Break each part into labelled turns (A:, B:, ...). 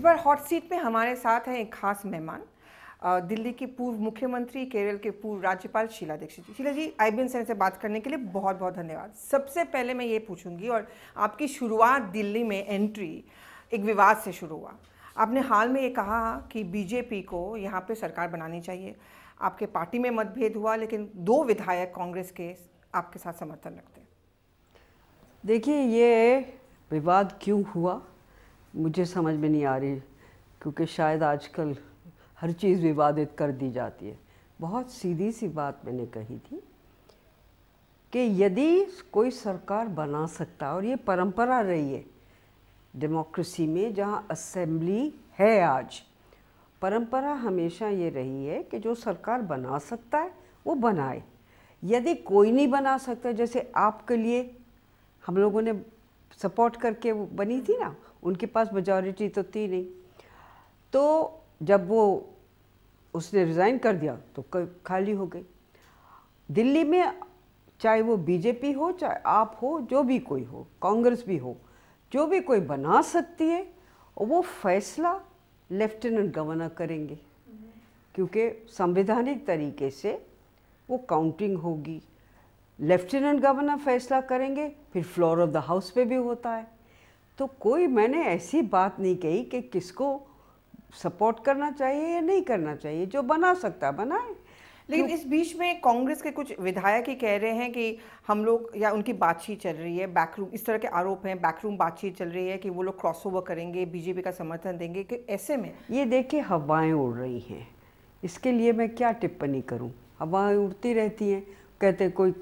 A: इस बार hot seat पे हमारे साथ हैं एक खास मेहमान, दिल्ली की पूर्व मुख्यमंत्री, केरल के पूर्व राज्यपाल शीला दीक्षित जी। शीला जी, IBN चैनल से बात करने के लिए बहुत बहुत धन्यवाद। सबसे पहले मैं ये पूछूंगी, और आपकी शुरुआत दिल्ली में एंट्री एक विवाद से शुरू हुआ। आपने हाल में ये कहा कि बीजेपी को यहाँ पे सरकार बनानी चाहिए। आपके पार्टी में मतभेद हुआ, लेकिन 2 विधायक कांग्रेस के आपके साथ समर्थन रखते हैं।
B: देखिए, ये विवाद क्यों हुआ मुझे समझ में नहीं आ रही, क्योंकि शायद आजकल हर चीज़ विवादित कर दी जाती है। बहुत सीधी सी बात मैंने कही थी कि यदि कोई सरकार बना सकता, और ये परंपरा रही है डेमोक्रेसी में, जहाँ असेंबली है आज, परंपरा हमेशा ये रही है कि जो सरकार बना सकता है वो बनाए। यदि कोई नहीं बना सकता, जैसे आपके लिए हम लोगों ने सपोर्ट करके वो बनी थी ना, उनके पास मेजॉरिटी तो थी नहीं, तो जब वो उसने रिज़ाइन कर दिया तो खाली हो गई। दिल्ली में चाहे वो बीजेपी हो, चाहे आप हो, जो भी कोई हो, कांग्रेस भी हो, जो भी कोई बना सकती है, और वो फैसला लेफ्टिनेंट गवर्नर करेंगे, क्योंकि संवैधानिक तरीके से वो काउंटिंग होगी। लेफ्टिनेंट गवर्नर फैसला करेंगे, फिर फ्लोर ऑफ द हाउस पे भी होता है। तो कोई मैंने ऐसी बात नहीं कही कि किसको सपोर्ट करना चाहिए या नहीं करना चाहिए, जो बना सकता बनाए।
A: लेकिन इस बीच में कांग्रेस के कुछ विधायक ही कह रहे हैं कि हम लोग, या उनकी बातचीत चल रही है बैकरूम, इस तरह के आरोप हैं, बैकरूम बातचीत चल रही है कि वो लोग क्रॉसओवर करेंगे, बीजेपी का समर्थन देंगे। कि ऐसे में
B: ये देखिए, हवाएं उड़ रही हैं, इसके लिए मैं क्या टिप्पणी करूं? हवाएं उड़ती रहती हैं, कहते कोई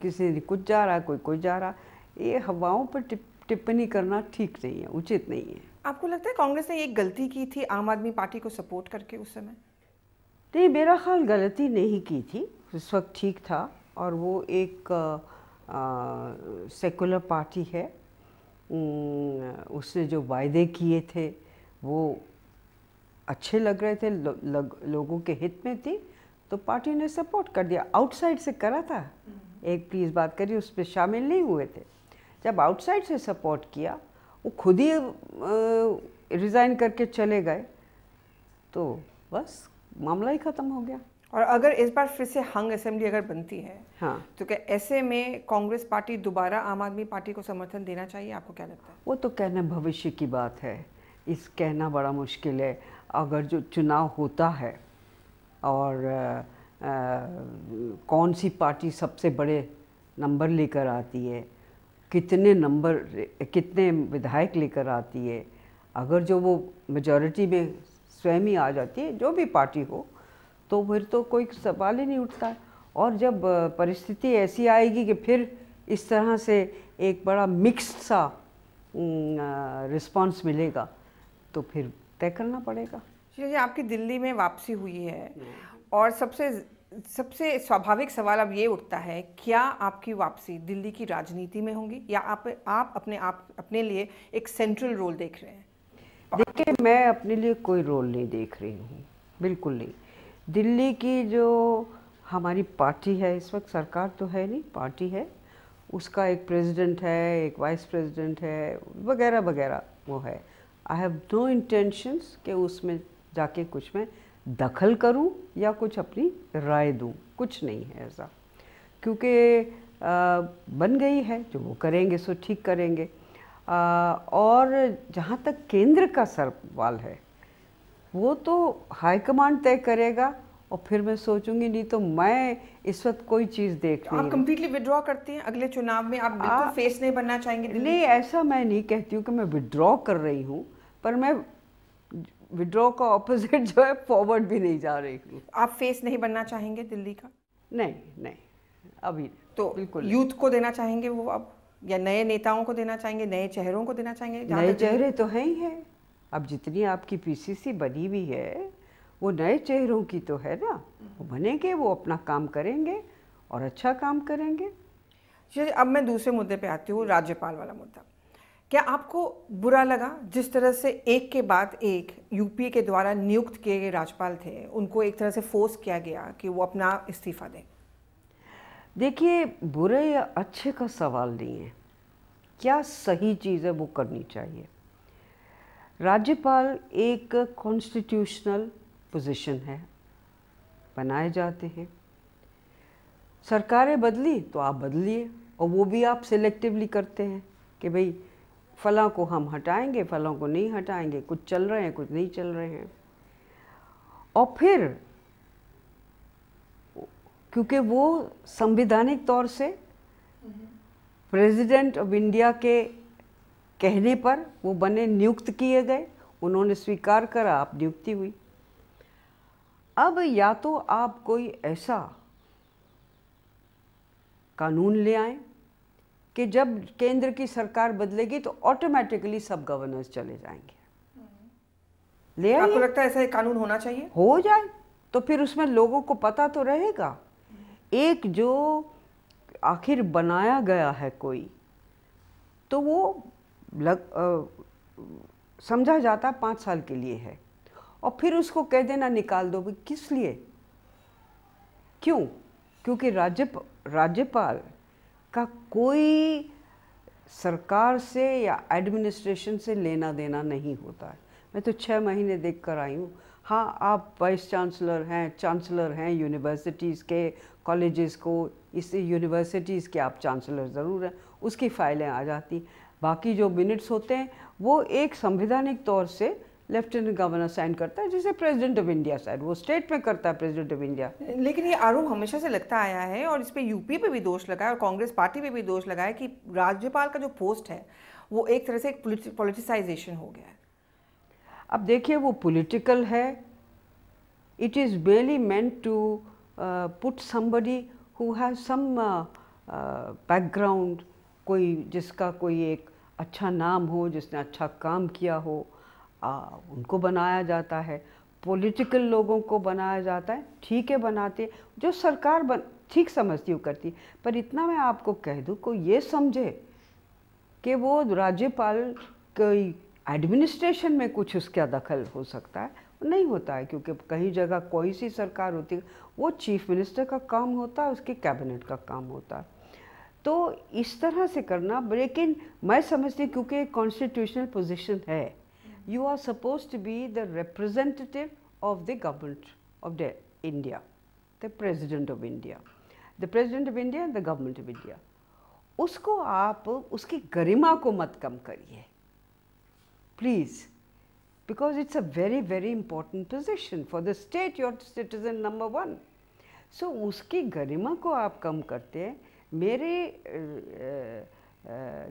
B: किसी कुछ जा रहा, कोई कुछ जा रहा। ये हवाओं पर टिप्पणी करना ठीक नहीं है, उचित नहीं है।
A: आपको लगता है कांग्रेस ने एक गलती की थी आम आदमी पार्टी को सपोर्ट करके उस समय?
B: नहीं, मेरा ख्याल गलती नहीं की थी, उस वक्त ठीक था। और वो एक सेकुलर पार्टी है, उसने जो वायदे किए थे वो अच्छे लग रहे थे, लोगों के हित में थी, तो पार्टी ने सपोर्ट कर दिया। आउटसाइड से करा था, एक प्लीज़ बात करिए, उस पर शामिल नहीं हुए थे। जब आउटसाइड से सपोर्ट किया, वो खुद ही रिज़ाइन करके चले गए, तो बस मामला ही ख़त्म हो गया।
A: और अगर इस बार फिर से हंग असेंबली अगर बनती है,
B: हाँ,
A: तो क्या ऐसे में कांग्रेस पार्टी दोबारा आम आदमी पार्टी को समर्थन देना चाहिए? आपको क्या लगता है?
B: वो तो कहना भविष्य की बात है, इस कहना बड़ा मुश्किल है। अगर जो चुनाव होता है और कौन सी पार्टी सबसे बड़े नंबर लेकर आती है, कितने विधायक लेकर आती है, अगर जो वो मेजॉरिटी में स्वयं ही आ जाती है, जो भी पार्टी हो, तो फिर तो कोई सवाल ही नहीं उठता। और जब परिस्थिति ऐसी आएगी कि फिर इस तरह से एक बड़ा मिक्स्ड सा रिस्पांस मिलेगा, तो फिर तय करना पड़ेगा।
A: जी, आपकी दिल्ली में वापसी हुई है, और सबसे स्वाभाविक सवाल अब ये उठता है, क्या आपकी वापसी दिल्ली की राजनीति में होगी, या आप अपने लिए एक सेंट्रल रोल देख रहे हैं?
B: देखिए, मैं अपने लिए कोई रोल नहीं देख रही हूँ, बिल्कुल नहीं। दिल्ली की जो हमारी पार्टी है, इस वक्त सरकार तो है नहीं, पार्टी है, उसका एक प्रेसिडेंट है, एक वाइस प्रेसिडेंट है, वगैरह वगैरह वो है। आई हैव नो इंटेंशंस कि उसमें जाके कुछ मैं दखल करूं या कुछ अपनी राय दूं, कुछ नहीं है ऐसा, क्योंकि बन गई है, जो वो करेंगे सो ठीक करेंगे। और जहाँ तक केंद्र का सवाल है, वो तो हाईकमांड तय करेगा, और फिर मैं सोचूंगी। नहीं तो मैं इस वक्त कोई चीज़ देख नहीं।
A: आप कंप्लीटली विड्रॉ करती हैं अगले चुनाव में? आप बिल्कुल फेस नहीं बनना चाहेंगे?
B: नहीं, ऐसा मैं नहीं कहती हूँ कि मैं विड्रॉ कर रही हूँ, पर मैं विड्रॉ का ऑपोजिट जो है, फॉरवर्ड भी नहीं जा रही हूँ।
A: आप फेस नहीं बनना चाहेंगे दिल्ली का?
B: नहीं नहीं, अभी
A: तो
B: बिल्कुल।
A: यूथ को देना चाहेंगे वो अब, या नए नेताओं को देना चाहेंगे, नए चेहरों को देना चाहेंगे?
B: नए चेहरे तो हैं ही हैं। अब जितनी आपकी PCC बनी हुई है, वो नए चेहरों की तो है ना, वो बनेंगे, वो अपना काम करेंगे और अच्छा काम करेंगे।
A: चलिए, अब मैं दूसरे मुद्दे पे आती हूँ, राज्यपाल वाला मुद्दा। क्या आपको बुरा लगा जिस तरह से एक के बाद एक यूपी के द्वारा नियुक्त किए गए राज्यपाल थे, उनको एक तरह से फोर्स किया गया कि वो अपना इस्तीफा दें?
B: देखिए, बुरे या अच्छे का सवाल नहीं है, क्या सही चीज़ है वो करनी चाहिए। राज्यपाल एक कॉन्स्टिट्यूशनल पोजीशन है, बनाए जाते हैं। सरकारें बदली तो आप बदलिए, और वो भी आप सिलेक्टिवली करते हैं कि भाई फलां को हम हटाएंगे, फलां को नहीं हटाएंगे, कुछ चल रहे हैं कुछ नहीं चल रहे हैं। और फिर क्योंकि वो संवैधानिक तौर से प्रेसिडेंट ऑफ इंडिया के कहने पर वो बने, नियुक्त किए गए, उन्होंने स्वीकार करा, आप नियुक्ति हुई। अब या तो आप कोई ऐसा कानून ले आए कि जब केंद्र की सरकार बदलेगी तो ऑटोमेटिकली सब गवर्नर्स चले जाएंगे, ले आइए।
A: आपको लगता है ऐसा एक कानून होना चाहिए?
B: हो जाए तो फिर उसमें लोगों को पता तो रहेगा। एक जो आखिर बनाया गया है कोई, तो वो समझा जाता 5 साल के लिए है, और फिर उसको कह देना निकाल दो, भाई किस लिए, क्यों? क्योंकि राज्यपाल का कोई सरकार से या एडमिनिस्ट्रेशन से लेना देना नहीं होता है। मैं तो 6 महीने देख कर आई हूँ। हाँ, आप वाइस चांसलर हैं यूनिवर्सिटीज़ के, कॉलेजेस को, इस यूनिवर्सिटीज़ के आप चांसलर ज़रूर हैं, उसकी फाइलें आ जाती। बाकी जो मिनट्स होते हैं वो एक संवैधानिक तौर से लेफ्टिनेंट गवर्नर साइन करता है, जिसे प्रेसिडेंट ऑफ इंडिया साइन, वो स्टेट में करता है प्रेसिडेंट ऑफ इंडिया।
A: लेकिन ये आरोप हमेशा से लगता आया है, और इस पे यूपी पे भी दोष लगा है और कांग्रेस पार्टी पे भी दोष लगा है कि राज्यपाल का जो पोस्ट है वो एक तरह से एक पॉलिटिसाइजेशन हो गया है।
B: अब देखिए, वो पॉलिटिकल है, it is really meant to put somebody who has some background, कोई जिसका कोई एक अच्छा नाम हो, जिसने अच्छा काम किया हो, उनको बनाया जाता है। पॉलिटिकल लोगों को बनाया जाता है, ठीक है, बनाते, जो सरकार ठीक समझती हो करती। पर इतना मैं आपको कह दूँ, कोई ये समझे कि वो राज्यपाल कोई एडमिनिस्ट्रेशन में कुछ उसका दखल हो सकता है, नहीं होता है। क्योंकि कहीं जगह कोई सी सरकार होती है, वो चीफ मिनिस्टर का काम होता है, उसके कैबिनेट का काम होता है। तो इस तरह से करना, लेकिन मैं समझती हूँ क्योंकि कॉन्स्टिट्यूशनल पोजीशन है, you are supposed to be the representative of the government of the India, the President of India, the President of India and the Government of India. उसको आप उसकी गरिमा को मत कम करिए please, because it's a very very important position for the state, your citizen number 1. So उसकी गरिमा को आप कम करते हैं। मेरे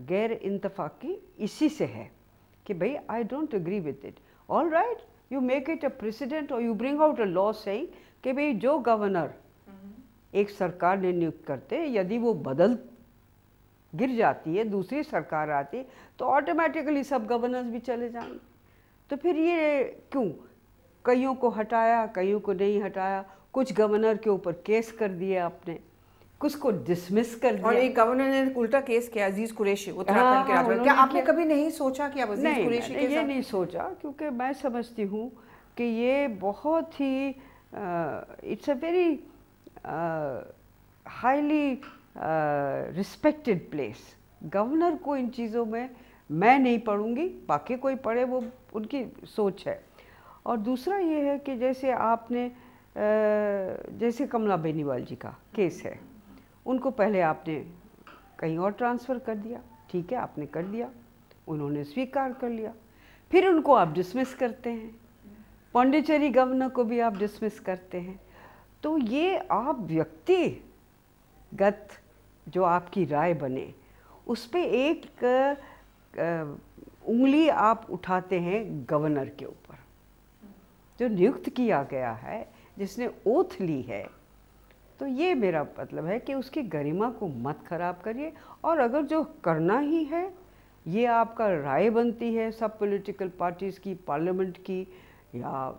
B: गैर इंतफाकी इसी से है कि भाई I don't agree with it. All right, you make it a president और you bring out a law saying कि भाई जो गवर्नर एक सरकार ने नियुक्त करते, यदि वो बदल गिर जाती है, दूसरी सरकार आती, तो ऑटोमेटिकली सब गवर्नर्स भी चले जाएंगे। तो फिर ये क्यों कईयों को हटाया, कईयों को नहीं हटाया, कुछ गवर्नर के ऊपर केस कर दिया आपने, कुछ को डिसमिस कर दिया।
A: और एक गवर्नर ने उल्टा केस किया, अजीज कुरैशी, उत्तराखंड के राज्यपाल। क्या आपने कभी नहीं सोचा कि आप अजीज कुरैशी के साथ?
B: ये नहीं सोचा, क्योंकि मैं समझती हूँ कि ये बहुत ही it's a very highly respected place. Governor को इन चीज़ों में मैं नहीं पढ़ूंगी, बाकी कोई पढ़े, वो उनकी सोच है। और दूसरा ये है कि जैसे आपने जैसे कमला बेनीवाल जी का केस है, उनको पहले आपने कहीं और ट्रांसफ़र कर दिया, ठीक है, आपने कर दिया, उन्होंने स्वीकार कर लिया, फिर उनको आप डिसमिस करते हैं, पौंडीचेरी गवर्नर को भी आप डिसमिस करते हैं। तो ये आप व्यक्तिगत जो आपकी राय बने, उस पर एक उंगली आप उठाते हैं गवर्नर के ऊपर, जो नियुक्त किया गया है, जिसने ओथ ली है। तो ये मेरा मतलब है कि उसकी गरिमा को मत खराब करिए। और अगर जो करना ही है, ये आपका राय बनती है सब पॉलिटिकल पार्टीज़ की, पार्लियामेंट की, या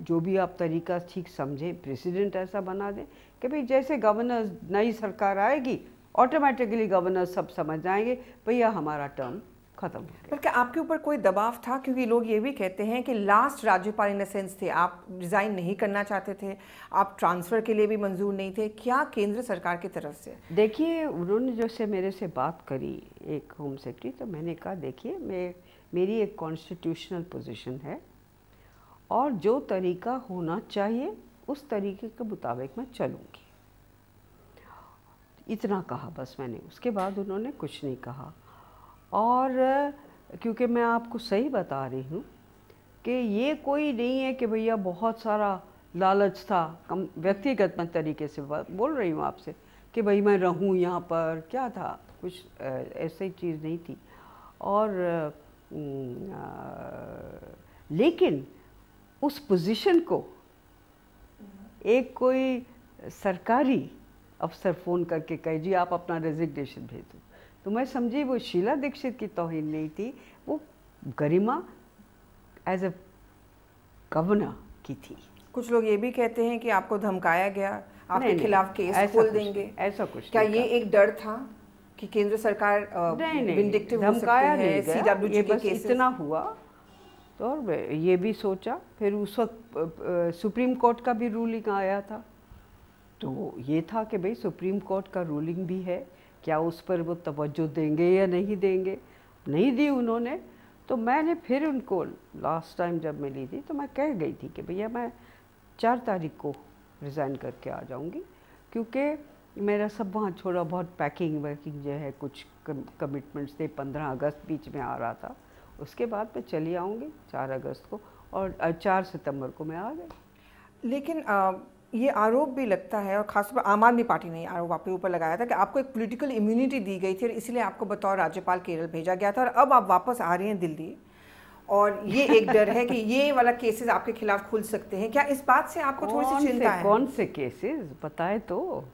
B: जो भी आप तरीका ठीक समझें, प्रेसिडेंट ऐसा बना दें कि भाई जैसे गवर्नर, नई सरकार आएगी, ऑटोमेटिकली गवर्नर सब समझ जाएंगे भैया हमारा टर्म खत्म हो गया।
A: पर क्या आपके ऊपर कोई दबाव था? क्योंकि लोग ये भी कहते हैं कि लास्ट राज्यपाल इन सेंस थे, आप रिज़ाइन नहीं करना चाहते थे, आप ट्रांसफ़र के लिए भी मंजूर नहीं थे, क्या केंद्र सरकार की तरफ से?
B: देखिए, उन्होंने जैसे मेरे से बात करी एक होम सेक्रेटरी, तो मैंने कहा देखिए, मैं मेरी एक कॉन्स्टिट्यूशनल पोजीशन है और जो तरीका होना चाहिए उस तरीके के मुताबिक मैं चलूँगी। इतना कहा बस मैंने, उसके बाद उन्होंने कुछ नहीं कहा। और क्योंकि मैं आपको सही बता रही हूँ कि ये कोई नहीं है कि भैया बहुत सारा लालच था, कम व्यक्तिगत मैं तरीके से बोल रही हूँ आपसे कि भाई मैं रहूँ यहाँ पर, क्या था, कुछ ऐसी चीज़ नहीं थी। और लेकिन उस पोजीशन को एक कोई सरकारी अफसर फ़ोन करके कहे जी आप अपना रेजिग्नेशन भेज दो, तो मैं समझी वो शीला दीक्षित की तौहीन नहीं थी, वो गरिमा एज अ गवर्नर की थी।
A: कुछ लोग ये भी कहते हैं कि आपको धमकाया गया, आपके खिलाफ केस खोल देंगे,
B: ऐसा कुछ
A: क्या ये एक डर था कि केंद्र सरकार विंडिक्टिव हो सकती है? सीडब्ल्यूजी के केसेस
B: इतना हुआ तो और ये भी सोचा। फिर उस वक्त सुप्रीम कोर्ट का भी रूलिंग आया था, तो ये था कि भाई सुप्रीम कोर्ट का रूलिंग भी है, क्या उस पर वो तवज्जो देंगे या नहीं देंगे। नहीं दी उन्होंने, तो मैंने फिर उनको लास्ट टाइम जब मिली थी तो मैं कह गई थी कि भैया मैं 4 तारीख को रिज़ाइन करके आ जाऊंगी, क्योंकि मेरा सब वहाँ छोड़ा बहुत पैकिंग वैकिंग जो है, कुछ कमिटमेंट्स थे। 15 अगस्त बीच में आ रहा था, उसके बाद मैं चली आऊँगी 4 अगस्त को, और 4 सितंबर को मैं आ गई।
A: लेकिन ये आरोप भी लगता है, और खासतौर पर आम आदमी पार्टी ने आरोप आपके ऊपर लगाया था कि आपको एक पॉलिटिकल इम्यूनिटी दी गई थी और इसलिए आपको बतौर राज्यपाल केरल भेजा गया था, और अब आप वापस आ रहे हैं दिल्ली, और ये एक डर है कि ये वाला केसेस आपके खिलाफ खुल सकते हैं। क्या इस बात से आपको थोड़ी सी चिंता है?
B: कौन से केसेस बताए तो,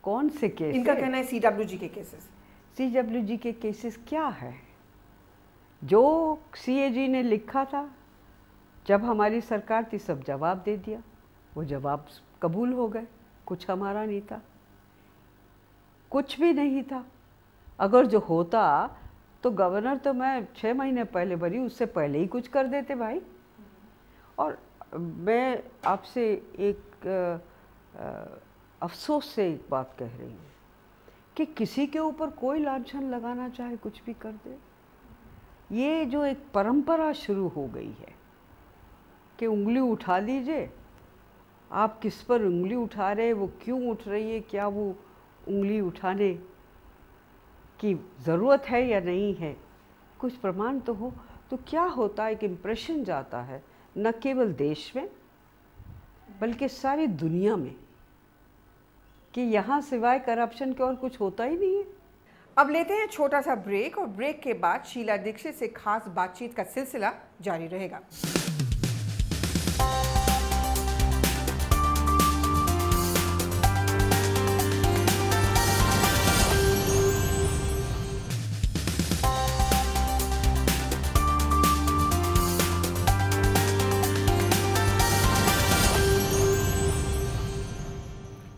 B: कौन से केसेस?
A: इनका कहना है सीडब्ल्यूजी के केसेस।
B: सीडब्ल्यूजी के केसेस क्या है? जो सीएजी ने लिखा था जब हमारी सरकार थी, सब जवाब दे दिया, वो जवाब कबूल हो गए, कुछ हमारा नहीं था, कुछ भी नहीं था। अगर जो होता तो गवर्नर तो मैं 6 महीने पहले बनी, उससे पहले ही कुछ कर देते भाई। और मैं आपसे एक अफसोस से एक बात कह रही हूँ कि किसी के ऊपर कोई लांछन लगाना चाहे कुछ भी कर दे। ये जो एक परंपरा शुरू हो गई है कि उंगली उठा लीजिए, आप किस पर उंगली उठा रहे, वो क्यों उठ रही है, क्या वो उंगली उठाने की ज़रूरत है या नहीं है, कुछ प्रमाण तो हो। तो क्या होता है, एक इम्प्रेशन जाता है न केवल देश में बल्कि सारी दुनिया में कि यहाँ सिवाय करप्शन के और कुछ होता ही नहीं है।
A: अब लेते हैं छोटा सा ब्रेक, और ब्रेक के बाद शीला दीक्षित से खास बातचीत का सिलसिला जारी रहेगा।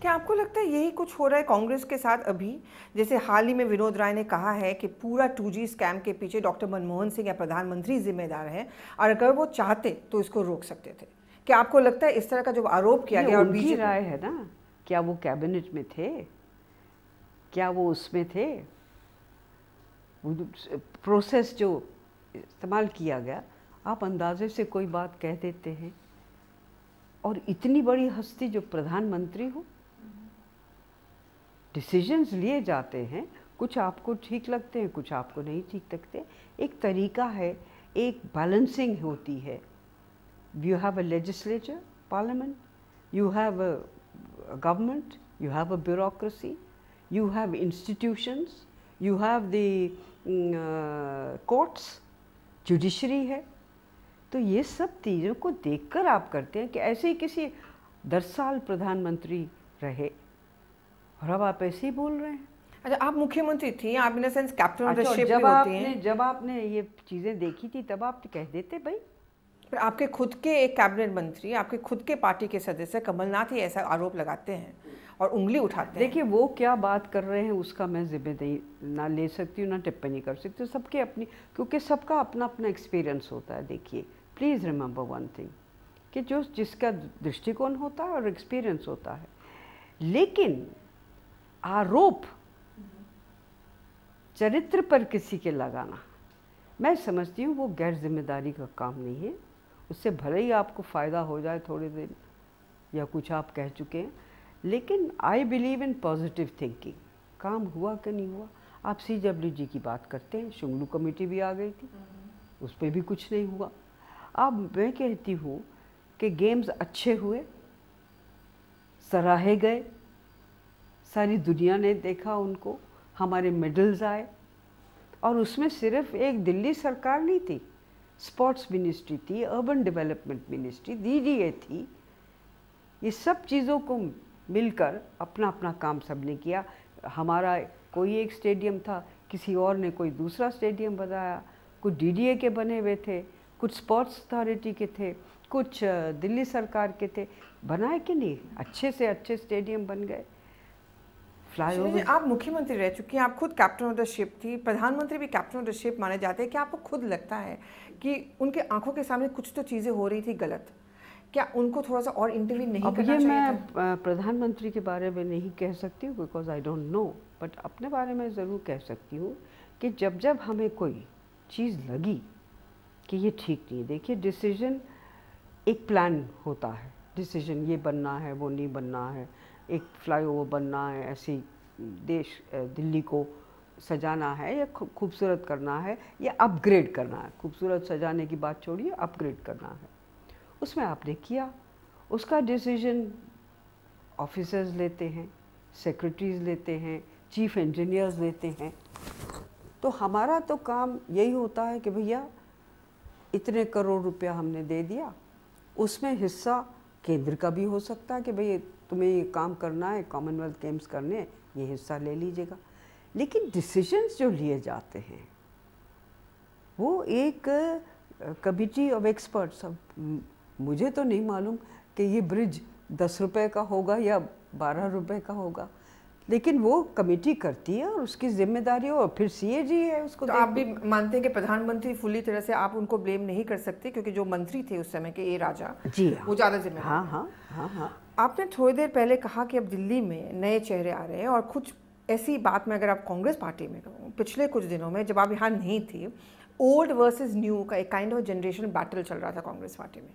A: क्या आपको लगता है यही कुछ हो रहा है कांग्रेस के साथ अभी? जैसे हाल ही में विनोद राय ने कहा है कि पूरा 2G स्कैम के पीछे डॉक्टर मनमोहन सिंह या प्रधानमंत्री जिम्मेदार हैं, और अगर वो चाहते तो इसको रोक सकते थे। क्या आपको लगता है इस तरह का जो आरोप किया गया, और
B: उनकी राय है ना, क्या वो कैबिनेट में थे, क्या वो उसमें थे, प्रोसेस जो इस्तेमाल किया गया, आप अंदाजे से कोई बात कह देते हैं, और इतनी बड़ी हस्ती जो प्रधानमंत्री हो, डिसीजंस लिए जाते हैं, कुछ आपको ठीक लगते हैं, कुछ आपको नहीं ठीक लगते। एक तरीका है, एक बैलेंसिंग होती है। You have a legislature, parliament, you have a government, you have a bureaucracy, you have institutions, you have the courts, judiciary है। तो ये सब चीज़ों को देखकर आप करते हैं कि ऐसे ही किसी 10 साल प्रधानमंत्री रहे और अब आप ऐसे ही बोल रहे हैं।
A: अच्छा, आप मुख्यमंत्री थी, आप in sense captain of the ship
B: भी
A: होती हैं।
B: जब आपने ये चीज़ें देखी थी तब आप कह देते भाई।
A: पर आपके खुद के एक कैबिनेट मंत्री, आपके खुद के पार्टी के सदस्य कमलनाथ ही ऐसा आरोप लगाते हैं और उंगली उठाते हैं।
B: देखिए वो क्या बात कर रहे हैं उसका मैं जिम्मेदारी ना ले सकती हूँ, ना टिप्पणी कर सकती हूँ। सबके अपनी, क्योंकि सबका अपना अपना एक्सपीरियंस होता है। देखिए प्लीज़ रिमेंबर वन थिंग कि जो जिसका दृष्टिकोण होता है और एक्सपीरियंस होता है, लेकिन आरोप चरित्र पर किसी के लगाना मैं समझती हूँ वो गैर जिम्मेदारी का काम नहीं है। उससे भले ही आपको फ़ायदा हो जाए थोड़े दिन या कुछ आप कह चुके हैं, लेकिन I believe in positive thinking. काम हुआ कि नहीं हुआ? आप CWG की बात करते हैं, शुंगलू कमेटी भी आ गई थी, उस पर भी कुछ नहीं हुआ। अब मैं कहती हूँ कि गेम्स अच्छे हुए, सराहे गए, सारी दुनिया ने देखा उनको, हमारे मेडल्स आए, और उसमें सिर्फ एक दिल्ली सरकार नहीं थी, स्पोर्ट्स मिनिस्ट्री थी, अर्बन डेवलपमेंट मिनिस्ट्री, DDA थी। ये सब चीज़ों को मिलकर अपना अपना काम सबने किया। हमारा कोई एक स्टेडियम था, किसी और ने कोई दूसरा स्टेडियम बनाया, कुछ DDA के बने हुए थे, कुछ स्पोर्ट्स अथॉरिटी के थे, कुछ दिल्ली सरकार के थे। बनाए कि नहीं? अच्छे से अच्छे स्टेडियम बन गए।
A: फ्लाईओवर। आप मुख्यमंत्री रह चुकी हैं, आप खुद कैप्टन ऑफ द शिप थी, प्रधानमंत्री भी कैप्टन ऑफ द शिप माने जाते हैं। क्या आपको खुद लगता है कि उनके आंखों के सामने कुछ तो चीज़ें हो रही थी गलत? क्या उनको थोड़ा सा और इंटरवीन नहीं करना चाहिए था?
B: मैं प्रधानमंत्री के बारे में नहीं कह सकती हूँ because I don't know, but अपने बारे में ज़रूर कह सकती हूँ कि जब जब हमें कोई चीज़ लगी कि ये ठीक नहीं है, देखिए डिसीजन एक प्लान होता है, डिसीजन ये बनना है वो नहीं बनना है, एक फ्लाईओवर बनना है, ऐसी दिल्ली को सजाना है या खूबसूरत करना है या अपग्रेड करना है। खूबसूरत सजाने की बात छोड़िए, अपग्रेड करना है, उसमें आपने किया। उसका डिसीजन ऑफिसर्स लेते हैं, सेक्रेटरीज लेते हैं, चीफ इंजीनियर्स लेते हैं। तो हमारा तो काम यही होता है कि भैया इतने करोड़ रुपया हमने दे दिया, उसमें हिस्सा केंद्र का भी हो सकता है कि भाई तुम्हें ये काम करना है, कॉमनवेल्थ गेम्स करने हैं, ये हिस्सा ले लीजिएगा। लेकिन डिसीजंस जो लिए जाते हैं वो एक कमिटी ऑफ एक्सपर्ट्स, मुझे तो नहीं मालूम कि ये ब्रिज 10 रुपए का होगा या 12 रुपए का होगा, लेकिन वो कमेटी करती है और उसकी जिम्मेदारी हो, और फिर CAG है उसको।
A: तो आप भी मानते हैं कि प्रधानमंत्री फुल्ली तरह से आप उनको ब्लेम नहीं कर सकते, क्योंकि जो मंत्री थे उस समय के A राजा
B: जी
A: वो ज़्यादा जिम्मेदार।
B: हाँ हाँ हाँ हाँ।
A: आपने थोड़ी देर पहले कहा कि अब दिल्ली में नए चेहरे आ रहे हैं, और कुछ ऐसी बात में अगर आप कांग्रेस पार्टी में कहूँ, पिछले कुछ दिनों में जब आप यहाँ नहीं थी, ओल्ड वर्सेस न्यू का एक काइंड ऑफ जनरेशन बैटल चल रहा था कांग्रेस पार्टी में।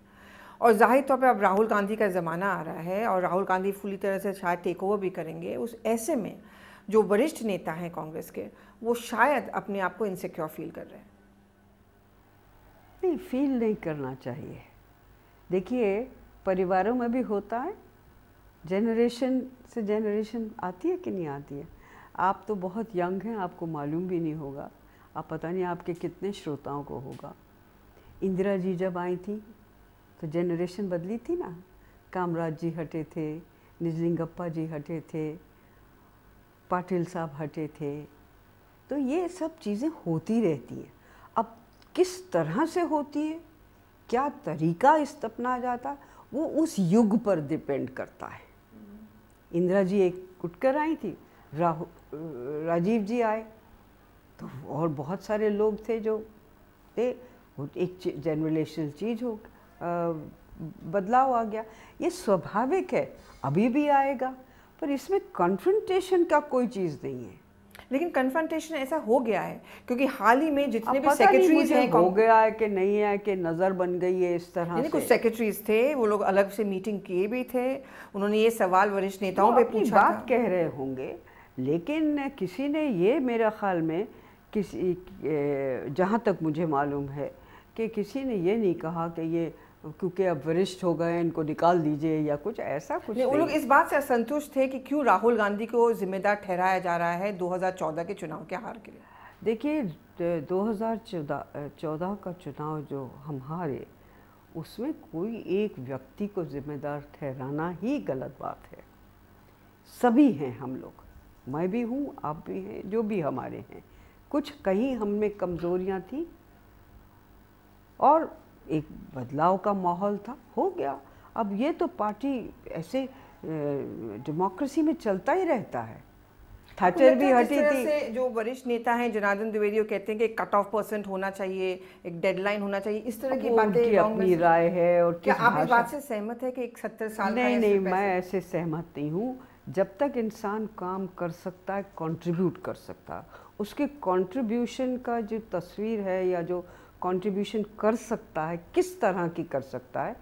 A: और जाहिर तौर पे अब राहुल गांधी का ज़माना आ रहा है और राहुल गांधी पूरी तरह से शायद टेक ओवर भी करेंगे। उस ऐसे में जो वरिष्ठ नेता हैं कांग्रेस के, वो शायद अपने आप को इनसिक्योर फील कर रहे हैं।
B: नहीं, फील नहीं करना चाहिए। देखिए परिवारों में भी होता है, जनरेशन से जनरेशन आती है कि नहीं आती है। आप तो बहुत यंग हैं, आपको मालूम भी नहीं होगा, आप पता नहीं आपके कितने श्रोताओं को होगा। इंदिरा जी जब आई थी तो जनरेशन बदली थी ना, कामराज जी हटे थे, निजलिंगप्पा जी हटे थे, पाटिल साहब हटे थे। तो ये सब चीज़ें होती रहती हैं। अब किस तरह से होती है, क्या तरीका अपनाया जाता है, वो उस युग पर डिपेंड करता है। इंदिरा जी एक उठकर आई थी, राजीव जी आए, तो और बहुत सारे लोग थे जो थे, एक जनरलेशन चीज़ हो, बदलाव आ गया, ये स्वाभाविक है, अभी भी आएगा, पर इसमें कन्फ्रंटेशन का कोई चीज़ नहीं है।
A: लेकिन कन्फ्रंटेशन ऐसा हो गया है क्योंकि हाल ही में जितने भी सेक्रेटरीज हैं,
B: हो गया है कि नहीं है कि नज़र बन गई है इस तरह से।
A: कुछ सेक्रेटरीज थे, वो लोग अलग से मीटिंग किए भी थे, उन्होंने ये सवाल वरिष्ठ नेताओं पे पूछा था।
B: बात कह रहे होंगे, लेकिन किसी ने ये, मेरा ख्याल में किसी, जहाँ तक मुझे मालूम है कि किसी ने ये नहीं कहा कि ये क्योंकि अब वरिष्ठ हो गए इनको निकाल दीजिए या कुछ ऐसा कुछ नहीं।
A: वो लोग इस बात से असंतुष्ट थे कि क्यों राहुल गांधी को जिम्मेदार ठहराया जा रहा है 2014 के चुनाव के हार के लिए।
B: देखिए 2014 का चुनाव जो हम हारे, उसमें कोई एक व्यक्ति को जिम्मेदार ठहराना ही गलत बात है। सभी हैं हम लोग, मैं भी हूँ, आप भी हैं, जो भी हमारे हैं, कुछ कहीं हम में कमज़ोरियाँ थी और एक बदलाव का माहौल था, हो गया। अब ये तो पार्टी ऐसे डेमोक्रेसी में चलता ही रहता है। थैचर भी हटी थी।
A: जो वरिष्ठ नेता हैं जनार्दन द्विवेदी कहते हैं कि कट ऑफ % होना चाहिए, एक डेडलाइन होना चाहिए, इस तरह की बातें
B: अपनी राय है। और
A: क्या आप इस बात से सहमत है कि एक 70 साल
B: नहीं, मैं ऐसे सहमत नहीं हूँ जब तक इंसान काम कर सकता है, कंट्रीब्यूट कर सकता है, उसके कंट्रीब्यूशन का जो तस्वीर है या जो कंट्रीब्यूशन कर सकता है, किस तरह की कर सकता है,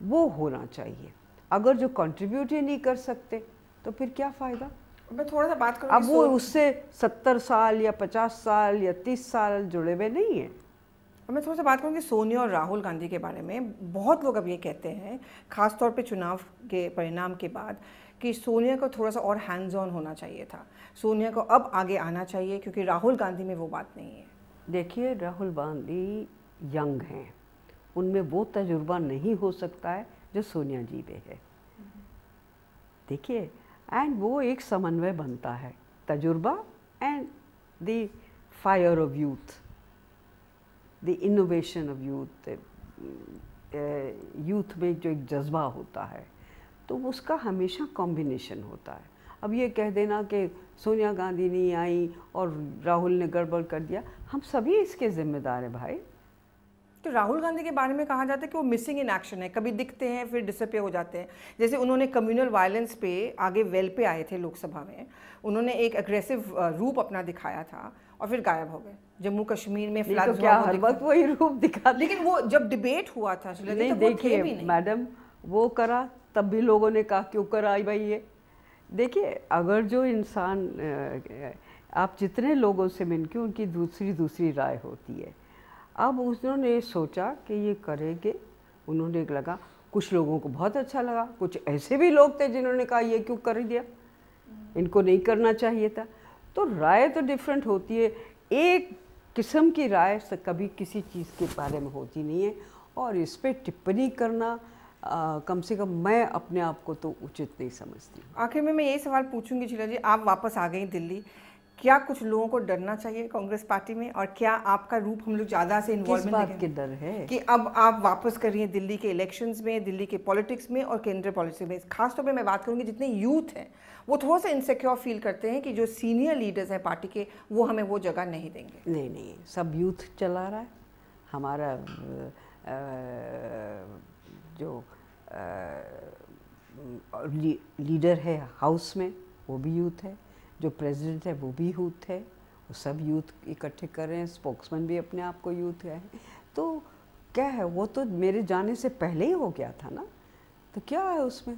B: वो होना चाहिए। अगर जो कंट्रीब्यूट ही नहीं कर सकते तो फिर क्या फ़ायदा।
A: मैं थोड़ा सा बात करूँ,
B: अब वो उससे 70 साल या 50 साल या 30 साल जुड़े हुए नहीं हैं।
A: मैं थोड़ा सा बात करूँगी सोनिया और राहुल गांधी के बारे में। बहुत लोग अब ये कहते हैं, खासतौर पे चुनाव के परिणाम के बाद, कि सोनिया को थोड़ा सा और हैंड्स ऑन होना चाहिए था, सोनिया को अब आगे आना चाहिए, क्योंकि राहुल गांधी में वो बात नहीं है।
B: देखिए, राहुल गांधी यंग हैं, उनमें वो तजुर्बा नहीं हो सकता है जो सोनिया जी में है। देखिए, एंड वो एक समन्वय बनता है, तजुर्बा and the fire of youth, the innovation of youth, youth में जो एक जज्बा होता है, तो उसका हमेशा कॉम्बिनेशन होता है। अब ये कह देना कि सोनिया गांधी नहीं आई और राहुल ने गड़बड़ कर दिया, हम सभी इसके जिम्मेदार हैं भाई।
A: तो राहुल गांधी के बारे में कहा जाता है कि वो मिसिंग इन एक्शन है, कभी दिखते हैं फिर डिसअपियर हो जाते हैं। जैसे उन्होंने कम्युनल वायलेंस पे आगे वेल पे आए थे लोकसभा में, उन्होंने एक अग्रेसिव रूप अपना दिखाया था और फिर गायब हो गए। जम्मू कश्मीर में फ्लड्स,
B: क्या हर वक्त वही रूप दिखा,
A: लेकिन वो जब डिबेट हुआ था
B: नहीं, देखिए मैडम, वो करा तब भी लोगों ने कहा क्यों करा भाई ये। देखिए, अगर जो इंसान, आप जितने लोगों से मिलके, उनकी दूसरी राय होती है। अब उन्होंने सोचा कि ये करेंगे, उन्होंने लगा, कुछ लोगों को बहुत अच्छा लगा, कुछ ऐसे भी लोग थे जिन्होंने कहा ये क्यों कर दिया, इनको नहीं करना चाहिए था। तो राय तो डिफरेंट होती है, एक किस्म की राय से कभी किसी चीज़ के बारे में होती नहीं है, और इस पर टिप्पणी करना कम से कम मैं अपने आप को तो उचित नहीं समझती।
A: आखिर में मैं यही सवाल पूछूंगी शीला जी, आप वापस आ गई दिल्ली, क्या कुछ लोगों को डरना चाहिए कांग्रेस पार्टी में, और क्या आपका रूप हम लोग ज़्यादा से इन्वॉल्वमेंट
B: किस बात के डर है
A: कि अब आप वापस कर रही हैं दिल्ली के इलेक्शंस में, दिल्ली के पॉलिटिक्स में और केंद्रीय पॉलिटिक्स में? खासतौर पे मैं बात करूंगी, जितने यूथ हैं वो थोड़ा सा इनसिक्योर फील करते हैं कि जो सीनियर लीडर्स हैं पार्टी के, वो हमें वो जगह नहीं देंगे।
B: नहीं, सब यूथ चला रहा है। हमारा जो लीडर है हाउस में, वो भी यूथ है, जो प्रेसिडेंट है वो भी यूथ है, वो सब यूथ इकट्ठे कर रहे हैं, स्पोक्समैन भी अपने आप को यूथ है। तो क्या है, वो तो मेरे जाने से पहले ही हो गया था ना, तो क्या है उसमें,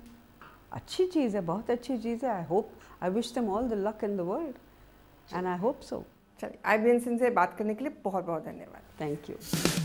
B: अच्छी चीज़ है, बहुत अच्छी चीज़ है। I wish them all the luck in the world and I hope so.
A: चलिए, IBN सिंह से बात करने के लिए बहुत बहुत धन्यवाद।
B: Thank you.